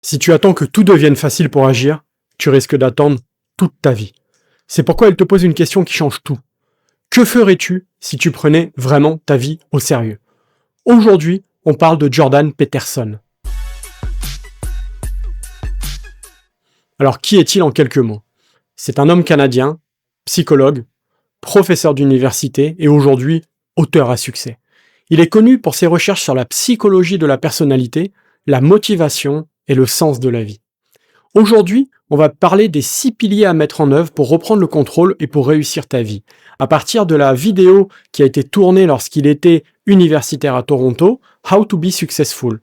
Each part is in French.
Si tu attends que tout devienne facile pour agir, tu risques d'attendre toute ta vie. C'est pourquoi elle te pose une question qui change tout. Que ferais-tu si tu prenais vraiment ta vie au sérieux? Aujourd'hui, on parle de Jordan Peterson. Alors, qui est-il en quelques mots? C'est un homme canadien, psychologue, professeur d'université et aujourd'hui auteur à succès. Il est connu pour ses recherches sur la psychologie de la personnalité, la motivation et le sens de la vie. Aujourd'hui, on va parler des 6 piliers à mettre en œuvre pour reprendre le contrôle et pour réussir ta vie. À partir de la vidéo qui a été tournée lorsqu'il était universitaire à Toronto, How to be Successful.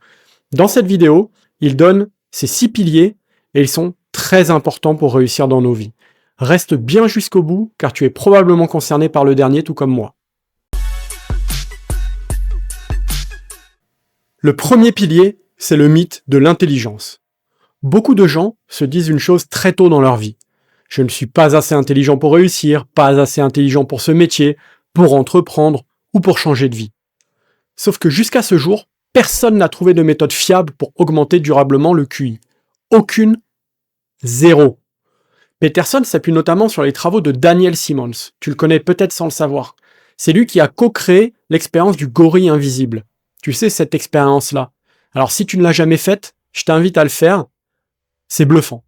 Dans cette vidéo, il donne ces 6 piliers et ils sont très importants pour réussir dans nos vies. Reste bien jusqu'au bout car tu es probablement concerné par le dernier tout comme moi. Le premier pilier, c'est le mythe de l'intelligence. Beaucoup de gens se disent une chose très tôt dans leur vie. Je ne suis pas assez intelligent pour réussir, pas assez intelligent pour ce métier, pour entreprendre ou pour changer de vie. Sauf que jusqu'à ce jour, personne n'a trouvé de méthode fiable pour augmenter durablement le QI. Aucune. Zéro. Peterson s'appuie notamment sur les travaux de Daniel Simmons. Tu le connais peut-être sans le savoir. C'est lui qui a co-créé l'expérience du gorille invisible. Tu sais, cette expérience-là. Alors si tu ne l'as jamais faite, je t'invite à le faire. C'est bluffant.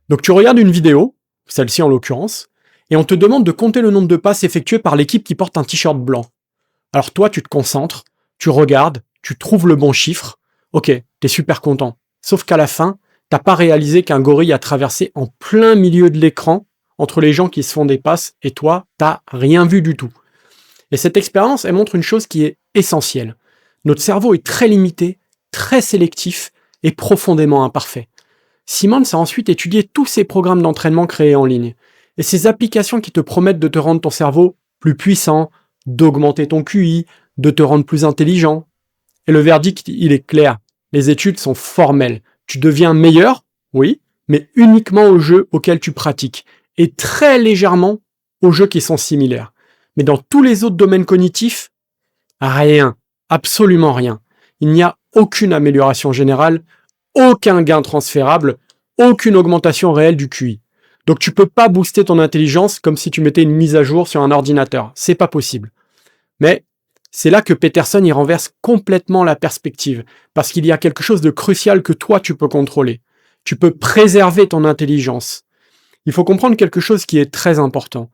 Donc tu regardes une vidéo, celle-ci en l'occurrence, et on te demande de compter le nombre de passes effectuées par l'équipe qui porte un t-shirt blanc. Alors toi, tu te concentres, tu regardes, tu trouves le bon chiffre. Ok, t'es super content. Sauf qu'à la fin, t'as pas réalisé qu'un gorille a traversé en plein milieu de l'écran entre les gens qui se font des passes et toi, t'as rien vu du tout. Et cette expérience, elle montre une chose qui est essentielle. Notre cerveau est très limité, très sélectif et profondément imparfait. Simmons a ensuite étudié tous ces programmes d'entraînement créés en ligne et ces applications qui te promettent de te rendre ton cerveau plus puissant, d'augmenter ton QI, de te rendre plus intelligent. Et le verdict, il est clair. Les études sont formelles. Tu deviens meilleur, oui, mais uniquement aux jeux auxquels tu pratiques et très légèrement aux jeux qui sont similaires. Mais dans tous les autres domaines cognitifs, rien, absolument rien. Il n'y a aucune amélioration générale, aucun gain transférable, aucune augmentation réelle du QI. Donc tu peux pas booster ton intelligence comme si tu mettais une mise à jour sur un ordinateur. C'est pas possible. Mais c'est là que Peterson y renverse complètement la perspective, parce qu'il y a quelque chose de crucial que toi tu peux contrôler. Tu peux préserver ton intelligence. Il faut comprendre quelque chose qui est très important.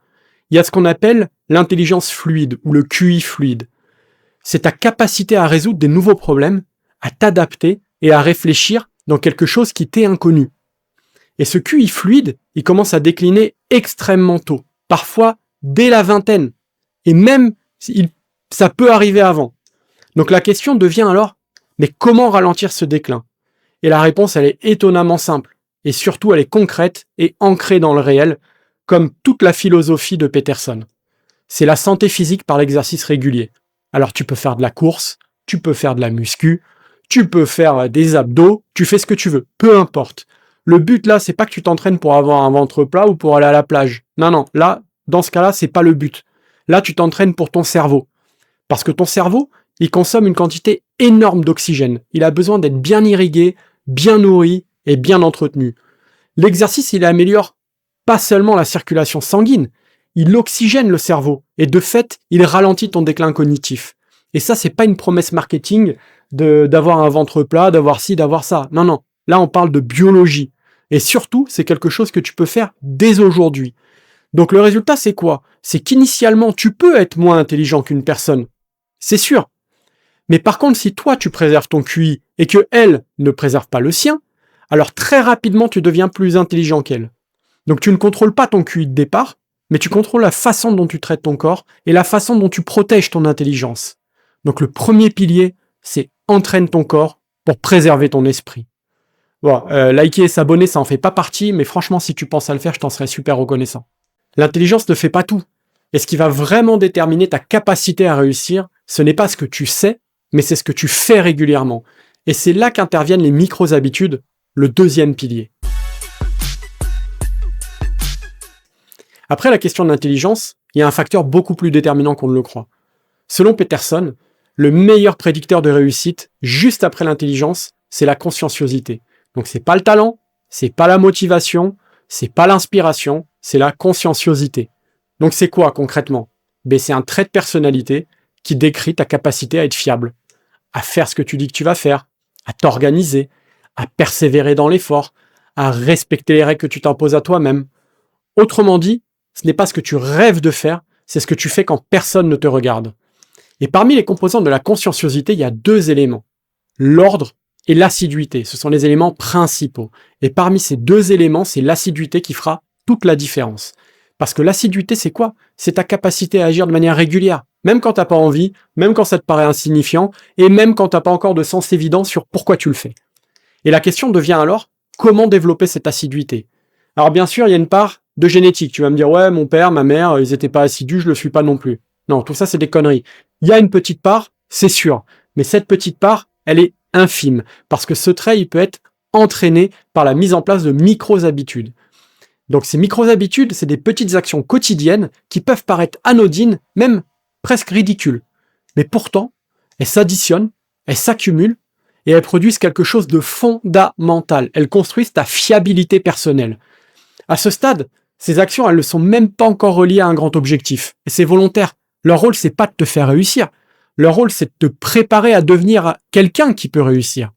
Il y a ce qu'on appelle l'intelligence fluide ou le QI fluide. C'est ta capacité à résoudre des nouveaux problèmes, à t'adapter et à réfléchir dans quelque chose qui t'est inconnu. Et ce QI fluide, il commence à décliner extrêmement tôt, parfois dès la vingtaine, et même ça peut arriver avant. Donc la question devient alors, mais comment ralentir ce déclin? Et la réponse, elle est étonnamment simple, et surtout elle est concrète et ancrée dans le réel, comme toute la philosophie de Peterson. C'est la santé physique par l'exercice régulier. Alors tu peux faire de la course, tu peux faire de la muscu, tu peux faire des abdos, tu fais ce que tu veux, peu importe. Le but là, c'est pas que tu t'entraînes pour avoir un ventre plat ou pour aller à la plage. Non, là, dans ce cas-là, c'est pas le but. Là, tu t'entraînes pour ton cerveau. Parce que ton cerveau, il consomme une quantité énorme d'oxygène. Il a besoin d'être bien irrigué, bien nourri et bien entretenu. L'exercice, il améliore pas seulement la circulation sanguine, il oxygène le cerveau et de fait, il ralentit ton déclin cognitif. Et ça, c'est pas une promesse marketing d'avoir un ventre plat, d'avoir ci, d'avoir ça. Non. Là, on parle de biologie. Et surtout, c'est quelque chose que tu peux faire dès aujourd'hui. Donc le résultat, c'est quoi? C'est qu'initialement, tu peux être moins intelligent qu'une personne. C'est sûr. Mais par contre, si toi, tu préserves ton QI et que elle ne préserve pas le sien, alors très rapidement, tu deviens plus intelligent qu'elle. Donc tu ne contrôles pas ton QI de départ, mais tu contrôles la façon dont tu traites ton corps et la façon dont tu protèges ton intelligence. Donc le premier pilier, c'est entraîne ton corps pour préserver ton esprit. Bon, liker et s'abonner, ça en fait pas partie, mais franchement, si tu penses à le faire, je t'en serais super reconnaissant. L'intelligence ne fait pas tout. Et ce qui va vraiment déterminer ta capacité à réussir, ce n'est pas ce que tu sais, mais c'est ce que tu fais régulièrement. Et c'est là qu'interviennent les micro-habitudes, le deuxième pilier. Après la question de l'intelligence, il y a un facteur beaucoup plus déterminant qu'on ne le croit. Selon Peterson, le meilleur prédicteur de réussite, juste après l'intelligence, c'est la conscienciosité. Donc c'est pas le talent, c'est pas la motivation, c'est pas l'inspiration, c'est la conscienciosité. Donc c'est quoi concrètement? C'est un trait de personnalité qui décrit ta capacité à être fiable, à faire ce que tu dis que tu vas faire, à t'organiser, à persévérer dans l'effort, à respecter les règles que tu t'imposes à toi-même. Autrement dit, ce n'est pas ce que tu rêves de faire, c'est ce que tu fais quand personne ne te regarde. Et parmi les composantes de la conscienciosité, il y a 2 éléments. L'ordre et l'assiduité. Ce sont les éléments principaux. Et parmi ces 2 éléments, c'est l'assiduité qui fera toute la différence. Parce que l'assiduité, c'est quoi? C'est ta capacité à agir de manière régulière. Même quand t'as pas envie, même quand ça te paraît insignifiant, et même quand t'as pas encore de sens évident sur pourquoi tu le fais. Et la question devient alors, comment développer cette assiduité? Alors bien sûr, il y a une part de génétique. Tu vas me dire, ouais, mon père, ma mère, ils étaient pas assidus, je le suis pas non plus. Non, tout ça, c'est des conneries. Il y a une petite part, c'est sûr. Mais cette petite part, elle est infime. Parce que ce trait, il peut être entraîné par la mise en place de micro-habitudes. Donc ces micro-habitudes, c'est des petites actions quotidiennes qui peuvent paraître anodines, même presque ridicules. Mais pourtant, elles s'additionnent, elles s'accumulent et elles produisent quelque chose de fondamental. Elles construisent ta fiabilité personnelle. À ce stade, ces actions, elles ne sont même pas encore reliées à un grand objectif. Et c'est volontaire. Leur rôle, c'est pas de te faire réussir. Leur rôle, c'est de te préparer à devenir quelqu'un qui peut réussir.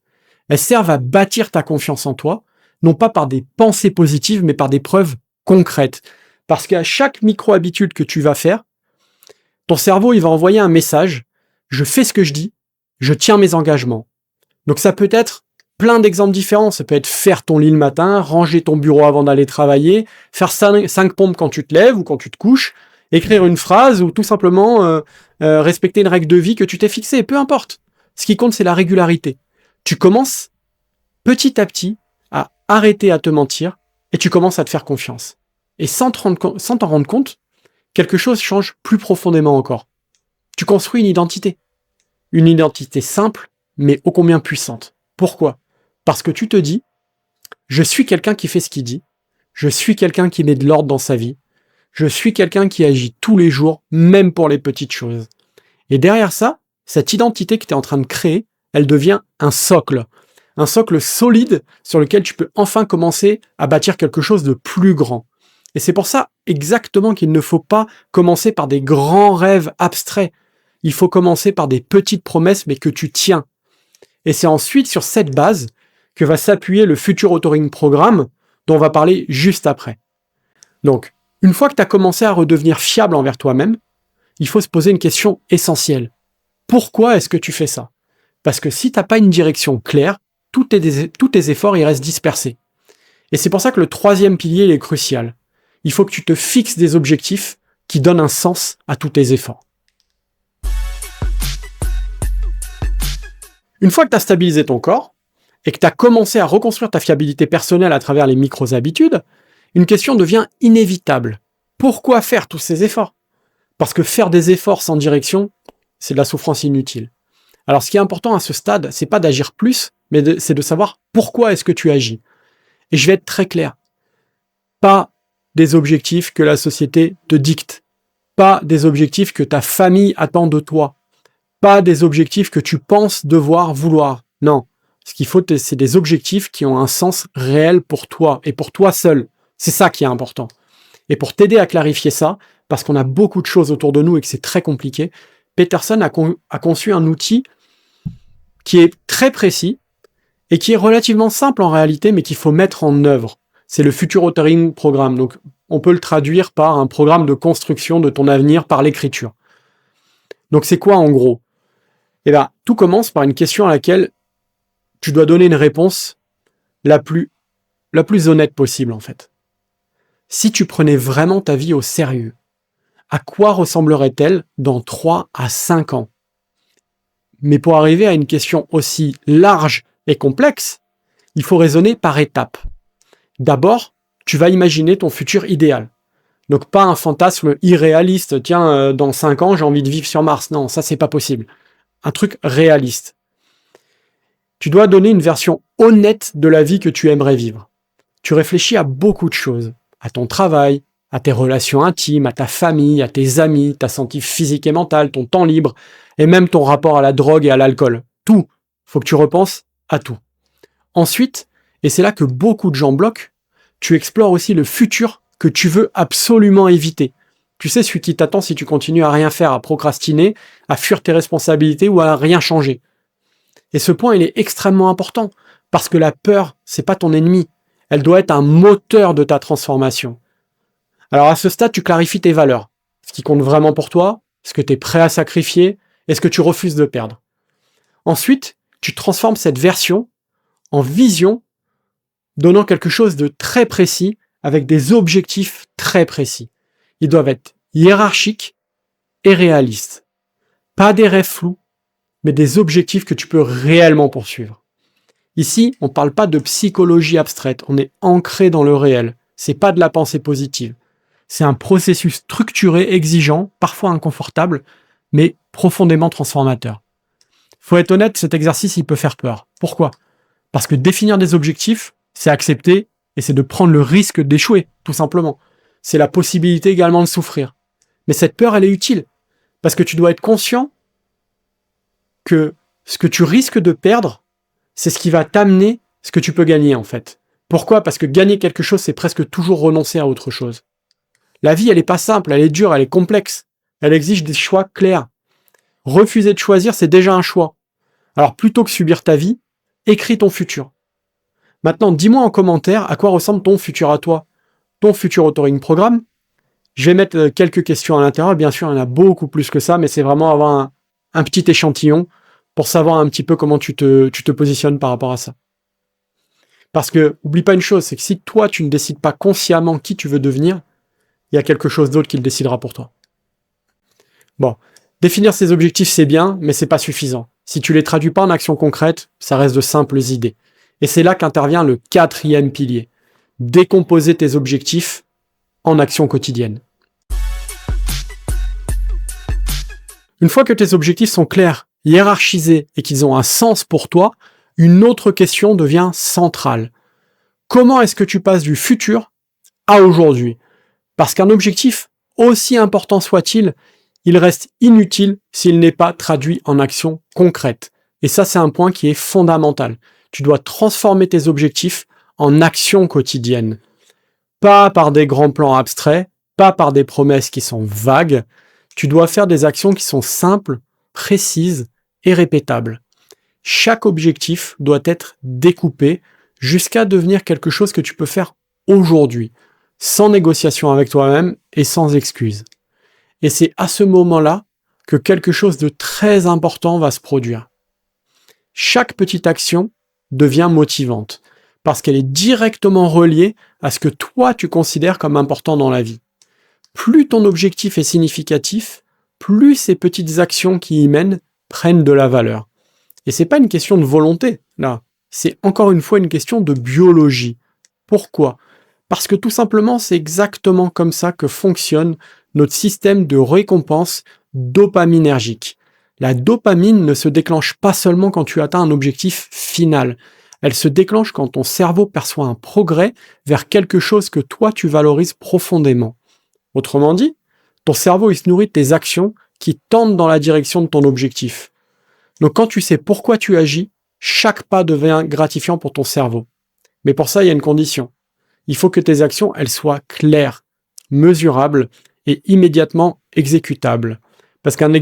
Elles servent à bâtir ta confiance en toi, non pas par des pensées positives, mais par des preuves concrètes. Parce qu'à chaque micro-habitude que tu vas faire, ton cerveau, il va envoyer un message. Je fais ce que je dis, je tiens mes engagements. Donc ça peut être plein d'exemples différents. Ça peut être faire ton lit le matin, ranger ton bureau avant d'aller travailler, faire 5 pompes quand tu te lèves ou quand tu te couches, écrire une phrase ou tout simplement respecter une règle de vie que tu t'es fixée. Peu importe. Ce qui compte, c'est la régularité. Tu commences petit à petit à arrêter à te mentir et tu commences à te faire confiance. Et sans t'en rendre compte, quelque chose change plus profondément encore. Tu construis une identité. Une identité simple, mais ô combien puissante. Pourquoi? Parce que tu te dis, je suis quelqu'un qui fait ce qu'il dit, je suis quelqu'un qui met de l'ordre dans sa vie, je suis quelqu'un qui agit tous les jours, même pour les petites choses. Et derrière ça, cette identité que tu es en train de créer, elle devient un socle solide sur lequel tu peux enfin commencer à bâtir quelque chose de plus grand. Et c'est pour ça exactement qu'il ne faut pas commencer par des grands rêves abstraits. Il faut commencer par des petites promesses, mais que tu tiens. Et c'est ensuite sur cette base que va s'appuyer le Future Authoring Programme dont on va parler juste après. Donc, une fois que tu as commencé à redevenir fiable envers toi-même, il faut se poser une question essentielle. Pourquoi est-ce que tu fais ça? Parce que si tu n'as pas une direction claire, tous tes efforts ils restent dispersés. Et c'est pour ça que le 3e pilier il est crucial. Il faut que tu te fixes des objectifs qui donnent un sens à tous tes efforts. Une fois que tu as stabilisé ton corps et que tu as commencé à reconstruire ta fiabilité personnelle à travers les micro-habitudes, une question devient inévitable. Pourquoi faire tous ces efforts? Parce que faire des efforts sans direction, c'est de la souffrance inutile. Alors ce qui est important à ce stade, c'est pas d'agir plus, mais c'est de savoir pourquoi est-ce que tu agis. Et je vais être très clair. Pas des objectifs que la société te dicte. Pas des objectifs que ta famille attend de toi. Pas des objectifs que tu penses devoir vouloir. Non. Ce qu'il faut, c'est des objectifs qui ont un sens réel pour toi et pour toi seul. C'est ça qui est important. Et pour t'aider à clarifier ça, parce qu'on a beaucoup de choses autour de nous et que c'est très compliqué, Peterson a conçu un outil qui est très précis et qui est relativement simple en réalité, mais qu'il faut mettre en œuvre. C'est le Future Authoring Programme. Donc, on peut le traduire par un programme de construction de ton avenir par l'écriture. Donc, c'est quoi en gros? Eh bien, tout commence par une question à laquelle tu dois donner une réponse la plus honnête possible, en fait. Si tu prenais vraiment ta vie au sérieux, à quoi ressemblerait-elle dans 3 à 5 ans? Mais pour arriver à une question aussi large et complexe, il faut raisonner par étapes. D'abord, tu vas imaginer ton futur idéal. Donc pas un fantasme irréaliste, tiens, dans 5 ans, j'ai envie de vivre sur Mars. Non, ça, c'est pas possible. Un truc réaliste. Tu dois donner une version honnête de la vie que tu aimerais vivre. Tu réfléchis à beaucoup de choses. À ton travail, à tes relations intimes, à ta famille, à tes amis, ta santé physique et mentale, ton temps libre, et même ton rapport à la drogue et à l'alcool. Tout. Faut que tu repenses à tout. Ensuite, Et c'est là que beaucoup de gens bloquent. Tu explores aussi le futur que tu veux absolument éviter. Tu sais, celui qui t'attend si tu continues à rien faire, à procrastiner, à fuir tes responsabilités ou à rien changer. Et ce point, il est extrêmement important, parce que la peur, c'est pas ton ennemi. Elle doit être un moteur de ta transformation. Alors à ce stade, tu clarifies tes valeurs. Ce qui compte vraiment pour toi, ce que tu es prêt à sacrifier, et ce que tu refuses de perdre. Ensuite, tu transformes cette version en vision, donnant quelque chose de très précis, avec des objectifs très précis. Ils doivent être hiérarchiques et réalistes. Pas des rêves flous, mais des objectifs que tu peux réellement poursuivre. Ici, on ne parle pas de psychologie abstraite, on est ancré dans le réel. C'est pas de la pensée positive. C'est un processus structuré, exigeant, parfois inconfortable, mais profondément transformateur. Faut être honnête, cet exercice, il peut faire peur. Pourquoi ? Parce que définir des objectifs, c'est accepter et c'est de prendre le risque d'échouer, tout simplement. C'est la possibilité également de souffrir. Mais cette peur, elle est utile. Parce que tu dois être conscient que ce que tu risques de perdre, c'est ce qui va t'amener ce que tu peux gagner, en fait. Pourquoi ? Parce que gagner quelque chose, c'est presque toujours renoncer à autre chose. La vie, elle n'est pas simple, elle est dure, elle est complexe. Elle exige des choix clairs. Refuser de choisir, c'est déjà un choix. Alors, plutôt que subir ta vie, écris ton futur. Maintenant, dis-moi en commentaire à quoi ressemble ton futur à toi. Ton futur authoring programme. Je vais mettre quelques questions à l'intérieur. Bien sûr, il y en a beaucoup plus que ça, mais c'est vraiment avoir un petit échantillon pour savoir un petit peu comment tu te positionnes par rapport à ça. Parce que, oublie pas une chose, c'est que si toi, tu ne décides pas consciemment qui tu veux devenir, il y a quelque chose d'autre qui le décidera pour toi. Bon, définir ses objectifs, c'est bien, mais c'est pas suffisant. Si tu les traduis pas en actions concrètes, ça reste de simples idées. Et c'est là qu'intervient le 4e pilier. Décomposer tes objectifs en actions quotidiennes. Une fois que tes objectifs sont clairs, hiérarchisés et qu'ils ont un sens pour toi, une autre question devient centrale. Comment est-ce que tu passes du futur à aujourd'hui ? Parce qu'un objectif, aussi important soit-il, il reste inutile s'il n'est pas traduit en actions concrètes. Et ça, c'est un point qui est fondamental. Tu dois transformer tes objectifs en actions quotidiennes. Pas par des grands plans abstraits, pas par des promesses qui sont vagues. Tu dois faire des actions qui sont simples, précises et répétables. Chaque objectif doit être découpé jusqu'à devenir quelque chose que tu peux faire aujourd'hui, sans négociation avec toi-même et sans excuse. Et c'est à ce moment-là que quelque chose de très important va se produire. Chaque petite action devient motivante, parce qu'elle est directement reliée à ce que toi tu considères comme important dans la vie. Plus ton objectif est significatif, plus ces petites actions qui y mènent prennent de la valeur. Et c'est pas une question de volonté, là. C'est encore une fois une question de biologie. Pourquoi ? Parce que tout simplement, c'est exactement comme ça que fonctionne notre système de récompense dopaminergique. La dopamine ne se déclenche pas seulement quand tu atteins un objectif final. Elle se déclenche quand ton cerveau perçoit un progrès vers quelque chose que toi tu valorises profondément. Autrement dit, ton cerveau il se nourrit de tes actions qui tendent dans la direction de ton objectif. Donc quand tu sais pourquoi tu agis, chaque pas devient gratifiant pour ton cerveau. Mais pour ça, il y a une condition. Il faut que tes actions elles soient claires, mesurables et immédiatement exécutables. Parce qu'un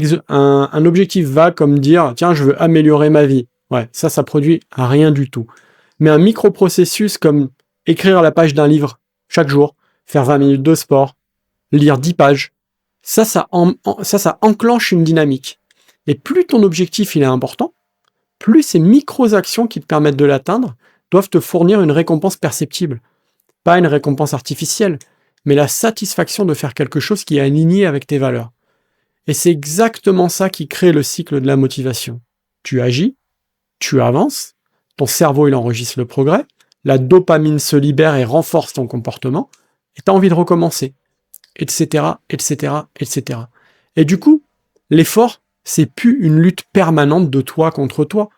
objectif vague comme dire « tiens, je veux améliorer ma vie », ouais, ça produit rien du tout. Mais un microprocessus comme écrire la page d'un livre chaque jour, faire 20 minutes de sport, lire 10 pages, ça enclenche une dynamique. Et plus ton objectif il est important, plus ces micro-actions qui te permettent de l'atteindre doivent te fournir une récompense perceptible. Pas une récompense artificielle, mais la satisfaction de faire quelque chose qui est aligné avec tes valeurs. Et c'est exactement ça qui crée le cycle de la motivation. Tu agis, tu avances, ton cerveau il enregistre le progrès, la dopamine se libère et renforce ton comportement, et tu as envie de recommencer, etc., etc., etc. Et du coup, l'effort, c'est plus une lutte permanente de toi contre toi.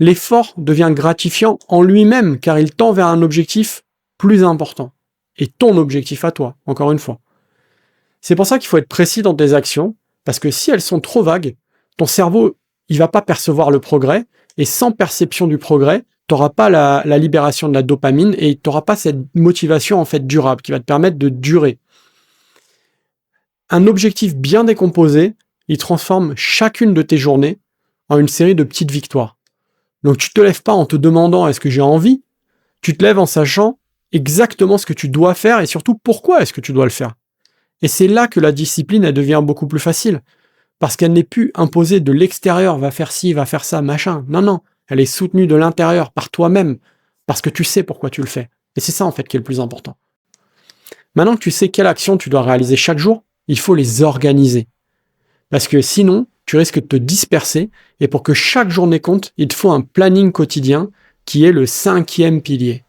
L'effort devient gratifiant en lui-même, car il tend vers un objectif plus important. Et ton objectif à toi, encore une fois. C'est pour ça qu'il faut être précis dans tes actions, parce que si elles sont trop vagues, ton cerveau, il va pas percevoir le progrès, et sans perception du progrès, tu n'auras pas la libération de la dopamine et tu n'auras pas cette motivation en fait durable qui va te permettre de durer. Un objectif bien décomposé, il transforme chacune de tes journées en une série de petites victoires. Donc tu te lèves pas en te demandant est-ce que j'ai envie, tu te lèves en sachant exactement ce que tu dois faire et surtout pourquoi est-ce que tu dois le faire. Et c'est là que la discipline, elle devient beaucoup plus facile. Parce qu'elle n'est plus imposée de l'extérieur, va faire ci, va faire ça, machin. Non, non, elle est soutenue de l'intérieur, par toi-même, parce que tu sais pourquoi tu le fais. Et c'est ça en fait qui est le plus important. Maintenant que tu sais quelle action tu dois réaliser chaque jour, il faut les organiser. Parce que sinon, tu risques de te disperser, et pour que chaque journée compte, il te faut un planning quotidien qui est le 5e pilier.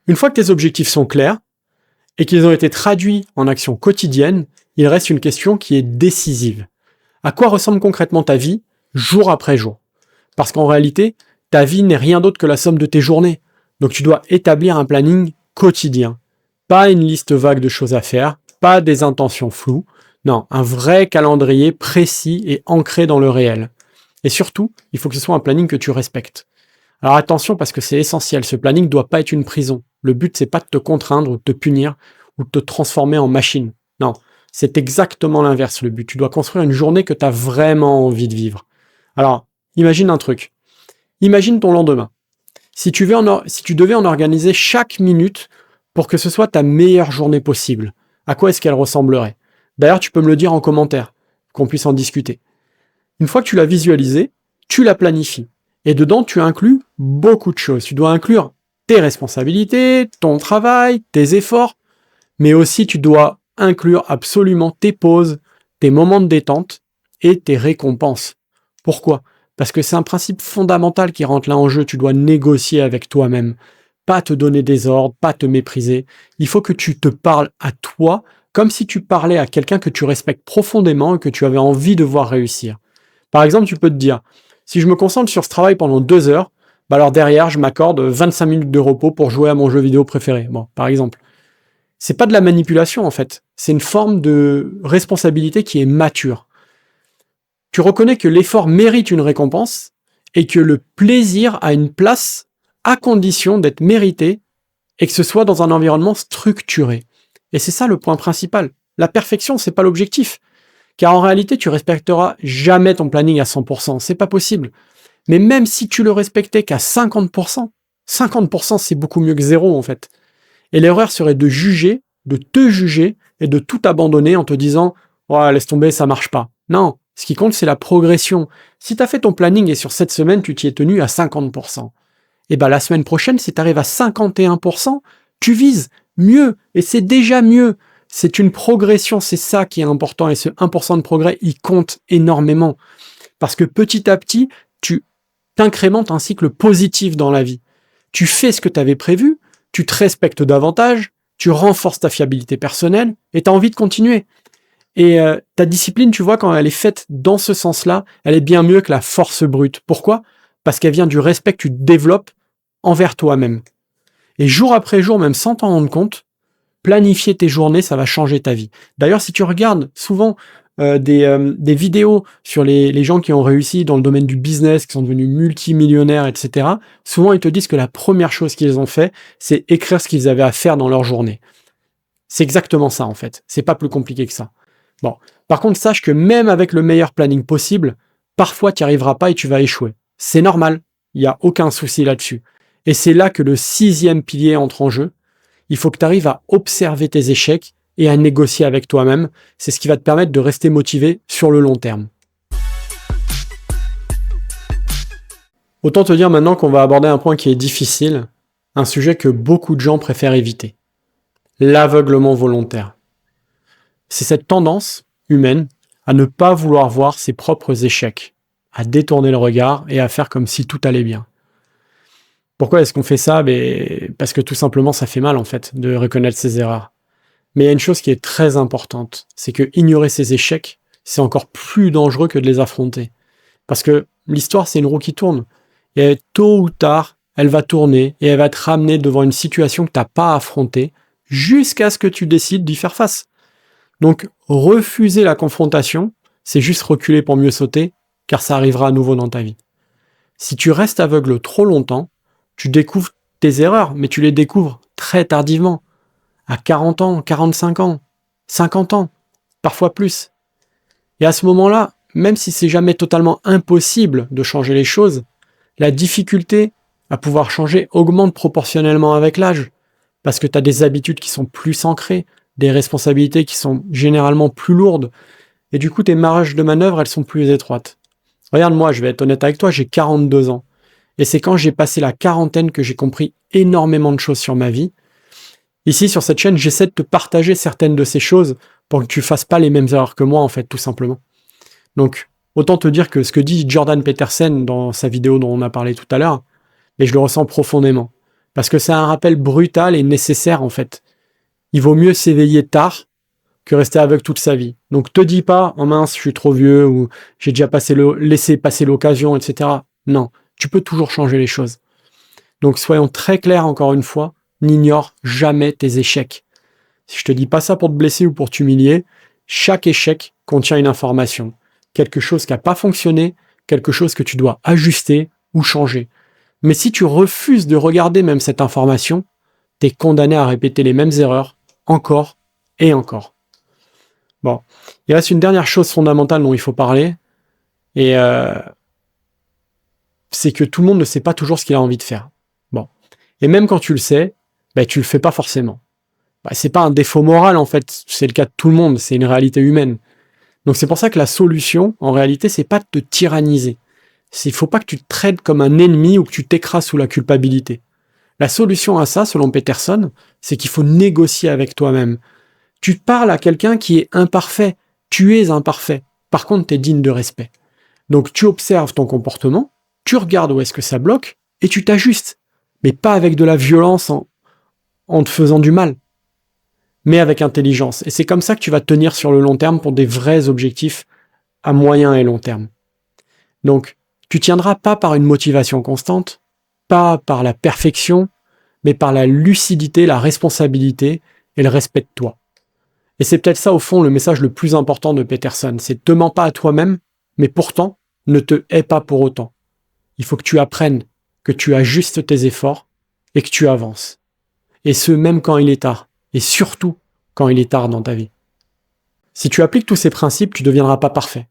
Une fois que tes objectifs sont clairs, et qu'ils ont été traduits en actions quotidiennes, il reste une question qui est décisive. À quoi ressemble concrètement ta vie, jour après jour? Parce qu'en réalité, ta vie n'est rien d'autre que la somme de tes journées. Donc tu dois établir un planning quotidien. Pas une liste vague de choses à faire, pas des intentions floues. Non, un vrai calendrier précis et ancré dans le réel. Et surtout, il faut que ce soit un planning que tu respectes. Alors attention parce que c'est essentiel, ce planning ne doit pas être une prison. Le but, c'est pas de te contraindre ou de te punir ou de te transformer en machine. Non, c'est exactement l'inverse le but. Tu dois construire une journée que tu as vraiment envie de vivre. Alors, imagine un truc. Imagine ton lendemain. Si tu devais en organiser chaque minute pour que ce soit ta meilleure journée possible, à quoi est-ce qu'elle ressemblerait? D'ailleurs, tu peux me le dire en commentaire, qu'on puisse en discuter. Une fois que tu l'as visualisé, tu la planifies. Et dedans, tu inclus beaucoup de choses. Tu dois inclure tes responsabilités, ton travail, tes efforts, mais aussi tu dois inclure absolument tes pauses, tes moments de détente et tes récompenses. Pourquoi? Parce que c'est un principe fondamental qui rentre là en jeu. Tu dois négocier avec toi-même, pas te donner des ordres, pas te mépriser. Il faut que tu te parles à toi comme si tu parlais à quelqu'un que tu respectes profondément et que tu avais envie de voir réussir. Par exemple, tu peux te dire, si je me concentre sur ce travail pendant 2 heures, bah alors derrière, je m'accorde 25 minutes de repos pour jouer à mon jeu vidéo préféré. Bon, par exemple. C'est pas de la manipulation, en fait. C'est une forme de responsabilité qui est mature. Tu reconnais que l'effort mérite une récompense et que le plaisir a une place à condition d'être mérité et que ce soit dans un environnement structuré. Et c'est ça le point principal. La perfection, c'est pas l'objectif. Car en réalité, tu respecteras jamais ton planning à 100%. C'est pas possible. Mais même si tu le respectais qu'à 50%, 50% c'est beaucoup mieux que zéro en fait. Et l'erreur serait de juger, de te juger et de tout abandonner en te disant « Oh, laisse tomber, ça marche pas ». Non, ce qui compte, c'est la progression. Si tu as fait ton planning et sur cette semaine, tu t'y es tenu à 50%, et ben la semaine prochaine, si tu arrives à 51%, tu vises mieux et c'est déjà mieux. C'est une progression, c'est ça qui est important et ce 1% de progrès, il compte énormément. Parce que petit à petit, tu t'incrémentes un cycle positif dans la vie. Tu fais ce que tu avais prévu, tu te respectes davantage, tu renforces ta fiabilité personnelle et tu as envie de continuer. Et ta discipline, tu vois, quand elle est faite dans ce sens-là, elle est bien mieux que la force brute. Pourquoi? Parce qu'elle vient du respect que tu développes envers toi-même. Et jour après jour, même sans t'en rendre compte, planifier tes journées, ça va changer ta vie. D'ailleurs, si tu regardes souvent des vidéos sur les gens qui ont réussi dans le domaine du business, qui sont devenus multimillionnaires, etc., souvent ils te disent que la première chose qu'ils ont fait, c'est écrire ce qu'ils avaient à faire dans leur journée. C'est exactement ça en fait. C'est pas plus compliqué que ça. Bon. Par contre, sache que même avec le meilleur planning possible, parfois tu n'y arriveras pas et tu vas échouer. C'est normal. Il n'y a aucun souci là-dessus. Et c'est là que le 6e pilier entre en jeu. Il faut que tu arrives à observer tes échecs et à négocier avec toi-même. C'est ce qui va te permettre de rester motivé sur le long terme. Autant te dire maintenant qu'on va aborder un point qui est difficile, un sujet que beaucoup de gens préfèrent éviter. L'aveuglement volontaire. C'est cette tendance humaine à ne pas vouloir voir ses propres échecs, à détourner le regard et à faire comme si tout allait bien. Pourquoi est-ce qu'on fait ça? Parce que tout simplement ça fait mal en fait de reconnaître ses erreurs. Mais il y a une chose qui est très importante, c'est que ignorer ses échecs, c'est encore plus dangereux que de les affronter. Parce que l'histoire, c'est une roue qui tourne. Et tôt ou tard, elle va tourner et elle va te ramener devant une situation que tu n'as pas affrontée jusqu'à ce que tu décides d'y faire face. Donc, refuser la confrontation, c'est juste reculer pour mieux sauter, car ça arrivera à nouveau dans ta vie. Si tu restes aveugle trop longtemps, tu découvres tes erreurs, mais tu les découvres très tardivement, à 40 ans, 45 ans, 50 ans, parfois plus. Et à ce moment-là, même si c'est jamais totalement impossible de changer les choses, la difficulté à pouvoir changer augmente proportionnellement avec l'âge, parce que tu as des habitudes qui sont plus ancrées, des responsabilités qui sont généralement plus lourdes, et du coup tes marges de manœuvre, elles sont plus étroites. Regarde, moi, je vais être honnête avec toi, j'ai 42 ans. Et c'est quand j'ai passé la quarantaine que j'ai compris énormément de choses sur ma vie. Ici, sur cette chaîne, j'essaie de te partager certaines de ces choses pour que tu fasses pas les mêmes erreurs que moi, en fait, tout simplement. Donc, autant te dire que ce que dit Jordan Peterson dans sa vidéo dont on a parlé tout à l'heure, mais je le ressens profondément. Parce que c'est un rappel brutal et nécessaire, en fait. Il vaut mieux s'éveiller tard que rester aveugle toute sa vie. Donc, te dis pas, oh mince, je suis trop vieux, ou j'ai déjà laissé passer l'occasion, etc. Non, tu peux toujours changer les choses. Donc, soyons très clairs encore une fois, n'ignore jamais tes échecs. Si je te dis pas ça pour te blesser ou pour t'humilier, chaque échec contient une information. Quelque chose qui n'a pas fonctionné, quelque chose que tu dois ajuster ou changer. Mais si tu refuses de regarder même cette information, tu es condamné à répéter les mêmes erreurs encore et encore. Bon, il reste une dernière chose fondamentale dont il faut parler, et c'est que tout le monde ne sait pas toujours ce qu'il a envie de faire. Bon, et même quand tu le sais, tu le fais pas forcément. C'est pas un défaut moral en fait, c'est le cas de tout le monde, c'est une réalité humaine. Donc c'est pour ça que la solution, en réalité, c'est pas de te tyranniser. Il faut pas que tu te traites comme un ennemi ou que tu t'écrases sous la culpabilité. La solution à ça, selon Peterson, c'est qu'il faut négocier avec toi-même. Tu parles à quelqu'un qui est imparfait. Tu es imparfait. Par contre, tu es digne de respect. Donc tu observes ton comportement, tu regardes où est-ce que ça bloque, et tu t'ajustes. Mais pas avec de la violence en te faisant du mal, mais avec intelligence. Et c'est comme ça que tu vas tenir sur le long terme pour des vrais objectifs à moyen et long terme. Donc, tu tiendras pas par une motivation constante, pas par la perfection, mais par la lucidité, la responsabilité et le respect de toi. Et c'est peut-être ça, au fond, le message le plus important de Peterson. C'est te mens pas à toi-même, mais pourtant, ne te hais pas pour autant. Il faut que tu apprennes, que tu ajustes tes efforts et que tu avances. Et ce, même quand il est tard. Et surtout, quand il est tard dans ta vie. Si tu appliques tous ces principes, tu ne deviendras pas parfait.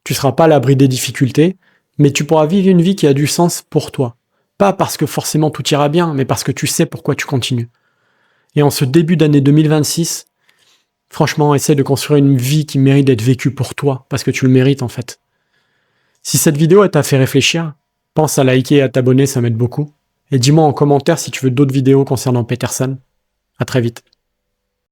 Tu ne seras pas à l'abri des difficultés, mais tu pourras vivre une vie qui a du sens pour toi. Pas parce que forcément tout ira bien, mais parce que tu sais pourquoi tu continues. Et en ce début d'année 2026, franchement, essaie de construire une vie qui mérite d'être vécue pour toi, parce que tu le mérites en fait. Si cette vidéo t'a fait réfléchir, pense à liker et à t'abonner, ça m'aide beaucoup. Et dis-moi en commentaire si tu veux d'autres vidéos concernant Peterson. À très vite.